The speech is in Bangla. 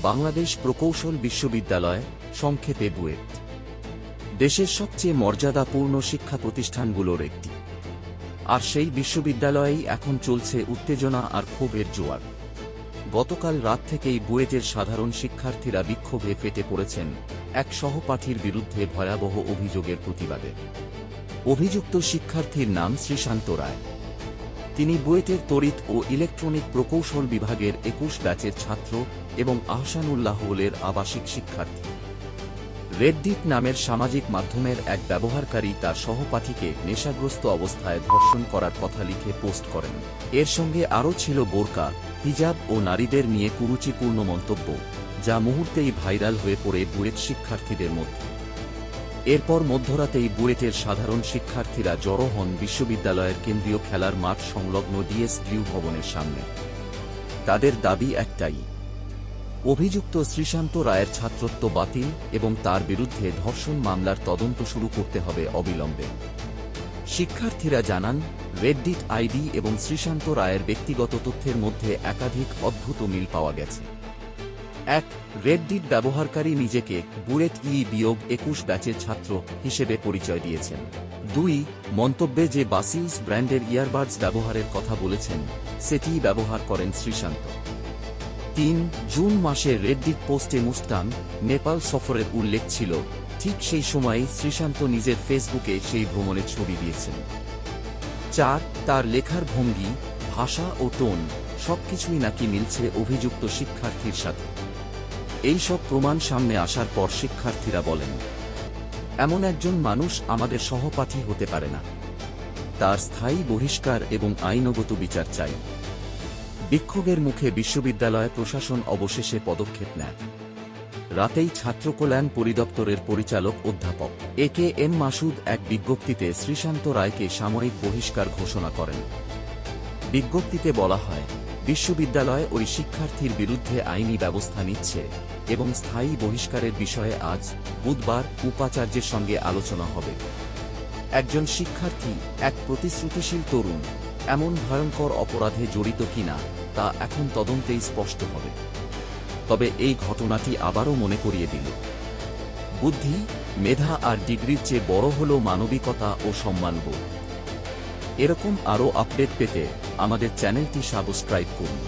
বাংলাদেশ প্রকৌশল বিশ্ববিদ্যালয়, সংক্ষেপে বুয়েট, দেশের সবচেয়ে মর্যাদাপূর্ণ শিক্ষা প্রতিষ্ঠানগুলোর একটি। আর সেই বিশ্ববিদ্যালয়েই এখন চলছে উত্তেজনা আর ক্ষোভের জোয়ার। গতকাল রাত থেকেই বুয়েটের সাধারণ শিক্ষার্থীরা বিক্ষোভে ফেটে পড়েছেন এক সহপাঠীর বিরুদ্ধে ভয়াবহ অভিযোগের প্রতিবাদে। অভিযুক্ত শিক্ষার্থীর নাম শ্রীশান্ত রায়। তিনি বুয়েটের তড়িৎ ও ইলেকট্রনিক প্রকৌশল বিভাগের ২১ ব্যাচের ছাত্র এবং আহসানুল্লাহলের আবাসিক শিক্ষার্থী। রেডডিট নামের সামাজিক মাধ্যমের এক ব্যবহারকারী তার সহপাঠীকে নেশাগ্রস্ত অবস্থায় ধর্ষণ করার কথা লিখে পোস্ট করেন। এর সঙ্গে আরও ছিল বোরকা, হিজাব ও নারীদের নিয়ে কুরুচিপূর্ণ মন্তব্য, যা মুহূর্তেই ভাইরাল হয়ে পড়ে বুয়েট শিক্ষার্থীদের মধ্যে। এরপর মধ্যরাতেই বুয়েটের সাধারণ শিক্ষার্থীরা জড়ো হন বিশ্ববিদ্যালয়ের কেন্দ্রীয় খেলার মাঠ সংলগ্ন ডিএসইউ ভবনের সামনে। তাদের দাবি একটাই, অভিযুক্ত শ্রীশান্ত রায়ের ছাত্রত্ব বাতিল এবং তার বিরুদ্ধে ধর্ষণ মামলার তদন্ত শুরু করতে হবে অবিলম্বে। শিক্ষার্থীরা জানান, রেডডিট আইডি এবং শ্রীশান্ত রায়ের ব্যক্তিগত তথ্যের মধ্যে একাধিক অদ্ভুত মিল পাওয়া গেছে। ১. রেডডিট ব্যবহারকারী নিজেকে বুয়েট ই-21 ব্যাচের ছাত্র হিসেবে পরিচয় দিয়েছেন। ২. মন্তব্যে যে বাসিলস ব্র্যান্ডের ইয়ারবাডস ব্যবহারের কথা বলেছেন, সেটিই ব্যবহার করেন শ্রীশান্ত। ৩. জুন মাসে রেডডিট পোস্টে মুস্তান, নেপাল সফরের উল্লেখ ছিল, ঠিক সেই সময়েই শ্রীশান্ত নিজের ফেসবুকে সেই ভ্রমণের ছবি দিয়েছেন। ৪. তার লেখার ভঙ্গি, ভাষা ও টোন সবকিছুই নাকি মিলছে অভিযুক্ত শিক্ষার্থীর সাথে। এই সব প্রমাণ সামনে আসার পর শিক্ষার্থীরা বলেন, এমন একজন মানুষ আমাদের সহপাঠী হতে পারে না। তার স্থায়ী বহিষ্কার এবং আইনগত বিচার চাই। বিক্ষোভের মুখে বিশ্ববিদ্যালয় প্রশাসন অবশেষে পদক্ষেপ নেয়। রাতেই ছাত্র কল্যাণ পরিদপ্তরের পরিচালক অধ্যাপক এ.কে.এম. মাসুদ এক বিজ্ঞপ্তিতে শ্রীশান্ত রায়কে সাময়িক বহিষ্কার ঘোষণা করেন। বিজ্ঞপ্তিতে বলা হয়, বিশ্ববিদ্যালয় ওই শিক্ষার্থীর বিরুদ্ধে আইনি ব্যবস্থা নিচ্ছে এবং স্থায়ী বহিষ্কারের বিষয়ে আজ বুধবার উপাচার্যের সঙ্গে আলোচনা হবে। একজন শিক্ষার্থী, এক প্রতিশ্রুতিশীল তরুণ, এমন ভয়ঙ্কর অপরাধে জড়িত কিনা তা এখন তদন্তেই স্পষ্ট হবে। তবে এই ঘটনাটি আবারও মনে করিয়ে দিল, বুদ্ধি, মেধা আর ডিগ্রির চেয়ে বড় হল মানবিকতা ও সম্মানবোধ। এরকম আরও আপডেট পেতে আমাদের চ্যানেলটি সাবস্ক্রাইব করুন।